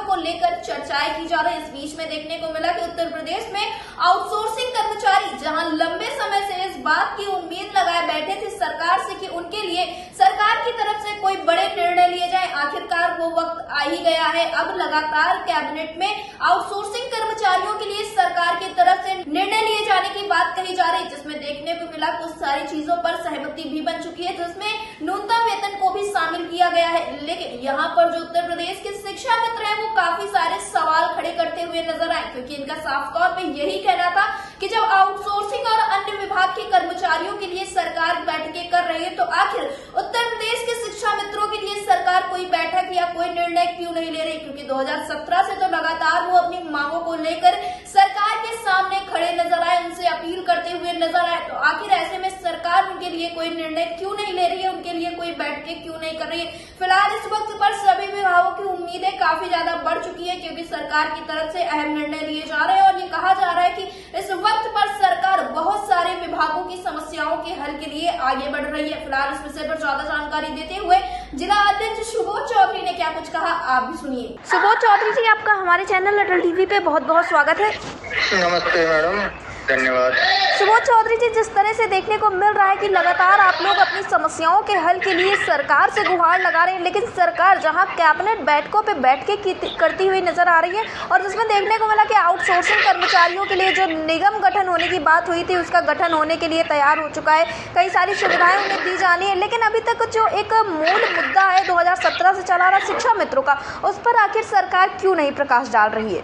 को लेकर चर्चाएं की जा रही है। इस बीच में देखने को मिला कि उत्तर प्रदेश में आउटसोर्सिंग कर्मचारी जहां लंबे समय से इस बात की उम्मीद लगाए बैठे थे सरकार से कि उनके लिए सरकार की तरफ से कोई बड़े निर्णय लिए जाए, आखिरकार वो वक्त आ ही गया है। अब लगातार कैबिनेट में आउटसोर्सिंग कर्मचारियों के लिए सरकार की तरफ से निर्णय लिए जाने की बात कही जा रही है, जिसमें देखने को मिला कुछ सारी चीजों पर सहमति भी बन चुकी है, जिसमें न्यूनतम वेतन को भी शामिल किया गया है। लेकिन यहाँ पर जो उत्तर प्रदेश के शिक्षा मित्र हैं वो काफी सारे सवाल खड़े करते हुए नजर आए, क्योंकि इनका साफ तौर पे यही कहना था कि जब आउटसोर्सिंग और अन्य विभाग के कर्मचारियों के लिए सरकार बैठकें कर रही है तो आखिर उत्तर प्रदेश के शिक्षा मित्रों के लिए सरकार कोई बैठक या कोई निर्णय क्यों नहीं ले रही, क्योंकि 2017 से तो लगातार वो अपनी मांगों को लेकर सरकार के सामने खड़े नजर आए, उनसे अपील करते हुए नजर आए। तो आखिर ऐसे में सरकार उनके लिए कोई निर्णय क्यों नहीं ले रही है, उनके लिए कोई बैठकें क्यों नहीं कर रही है। फिलहाल इस वक्त पर सभी विभागों की उम्मीदें काफी ज्यादा बढ़ चुकी है, क्योंकि सरकार की तरफ से अहम निर्णय लिए जा रहे हैं और ये कहा जा रहा है कि इस वक्त पर सरकार बहुत सारे विभागों की समस्याओं के हल के लिए आगे बढ़ रही है। फिलहाल इस विषय पर ज्यादा जानकारी देते हुए जिला अध्यक्ष सुबोध चौधरी ने क्या कुछ कहा, आप भी सुनिए। सुबोध चौधरी जी, आपका हमारे चैनल अटल टीवी पे बहुत बहुत स्वागत है। नमस्ते मैडम, धन्यवाद। सुबोध चौधरी जी, जिस तरह से देखने को मिल रहा है कि लगातार आप लोग अपनी समस्याओं के हल के लिए सरकार से गुहार लगा रहे हैं, लेकिन सरकार जहां कैबिनेट बैठकों पे बैठ के करती हुई नजर आ रही है और जिसमें देखने को मिला कि आउटसोर्सिंग कर्मचारियों के लिए जो निगम गठन होने की बात हुई थी उसका गठन होने के लिए तैयार हो चुका है, कई सारी सुविधाएं उन्हें दी जानी है, लेकिन अभी तक जो एक मूल मुद्दा है 2017 से चला रहा शिक्षा मित्रों का, उस पर आखिर सरकार क्यों नहीं प्रकाश डाल रही है?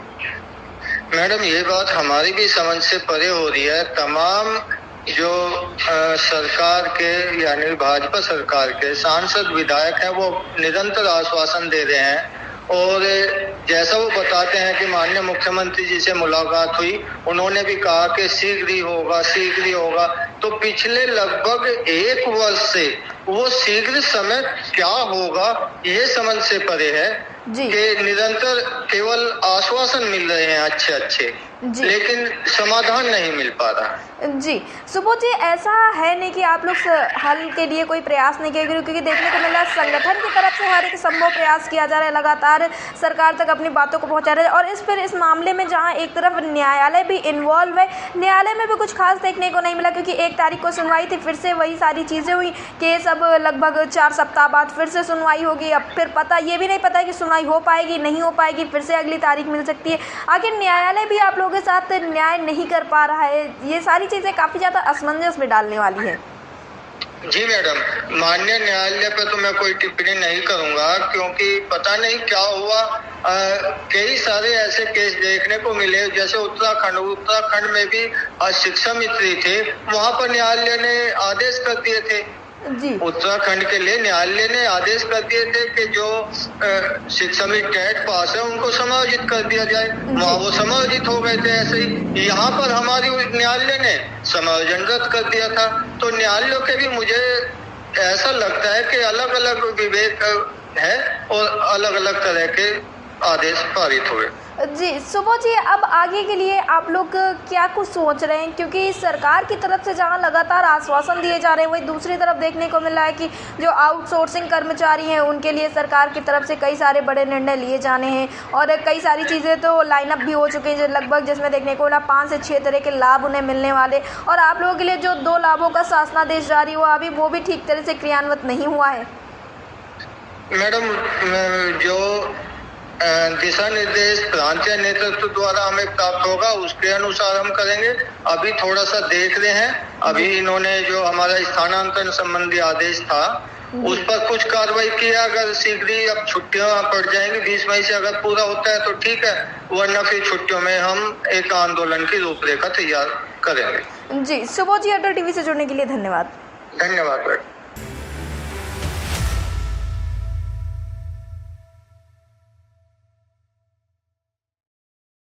मैडम, ये बात हमारी भी समझ से परे हो रही है। तमाम जो सरकार के यानी भाजपा सरकार के सांसद विधायक हैं वो निरंतर आश्वासन दे रहे हैं और जैसा वो बताते हैं कि माननीय मुख्यमंत्री जी से मुलाकात हुई, उन्होंने भी कहा कि शीघ्र ही होगा। तो पिछले लगभग 1 वर्ष से वो शीघ्र समय क्या होगा ये समझ से परे है कि निरंतर केवल आश्वासन मिल रहे हैं अच्छे, लेकिन समाधान नहीं मिल पा रहा। जी सुबोध जी, ऐसा है नहीं कि आप लोग हल के लिए कोई प्रयास नहीं किए, क्योंकि देखने को मिला संगठन की तरफ से हर एक संभव प्रयास किया जा रहा है, लगातार सरकार तक अपनी बातों को पहुंचा रहे हैं। और इस मामले में जहां एक तरफ न्यायालय भी इन्वॉल्व है, न्यायालय में भी कुछ खास देखने को नहीं मिला, क्योंकि 1 तारीख को सुनवाई थी, फिर से वही सारी चीजें हुई, केस अब लगभग 4 सप्ताह बाद फिर से सुनवाई होगी। अब फिर ये भी नहीं पता है कि सुनवाई हो पाएगी नहीं हो पाएगी, फिर से अगली तारीख मिल सकती है। आखिर न्यायालय भी आप लोगों के साथ न्याय नहीं कर पा रहा है, ये सारी चीजें काफी ज्यादा असमंजस में डालने वाली है। जी मैडम, माननीय न्यायालय पे तो मैं कोई टिप्पणी नहीं करूंगा, क्योंकि पता नहीं क्या हुआ। कई सारे ऐसे केस देखने को मिले, जैसे उत्तराखंड में भी शिक्षा मित्र थे, वहां पर न्यायालय ने आदेश कर दिए थे। उत्तराखंड के लिए न्यायालय ने आदेश कर दिए थे कि जो शिक्षा में टेट पास है उनको समायोजित कर दिया जाए, वहाँ वो समायोजित हो गए थे। ऐसे ही यहाँ पर हमारी न्यायालय ने समायोजन रद्द कर दिया था। तो न्यायालयों के भी मुझे ऐसा लगता है कि अलग अलग विवेक है और अलग अलग तरह के आदेश पारित हुए। जी सुबोध जी, अब आगे के लिए आप लोग क्या कुछ सोच रहे हैं, क्योंकि सरकार की तरफ से जहां लगातार आश्वासन दिए जा रहे हैं, वही दूसरी तरफ देखने को मिल रहा है कि जो आउटसोर्सिंग कर्मचारी हैं उनके लिए सरकार की तरफ से कई सारे बड़े निर्णय लिए जाने हैं और कई सारी चीज़ें तो लाइनअप भी हो चुकी हैं, लगभग जिसमें देखने को मिला 5 से 6 तरह के लाभ उन्हें मिलने वाले, और आप लोगों के लिए जो 2 लाभों का शासनादेश जारी हुआ अभी वो भी ठीक तरह से क्रियान्वित नहीं हुआ है। मैडम, जो दिशा निर्देश प्रांतीय नेतृत्व द्वारा हमें प्राप्त होगा उसके अनुसार हम करेंगे। अभी थोड़ा सा देख रहे हैं, अभी इन्होंने जो हमारा स्थानांतरण संबंधी आदेश था उस पर कुछ कार्रवाई किया। अगर शीघ्र ही अब छुट्टियां पड़ जाएंगी, 20 मई से अगर पूरा होता है तो ठीक है, वरना फिर छुट्टियों में हम एक आंदोलन की रूपरेखा तैयार करेंगे। जी सुबोध जी, अटल टीवी से जुड़ने के लिए धन्यवाद। धन्यवाद।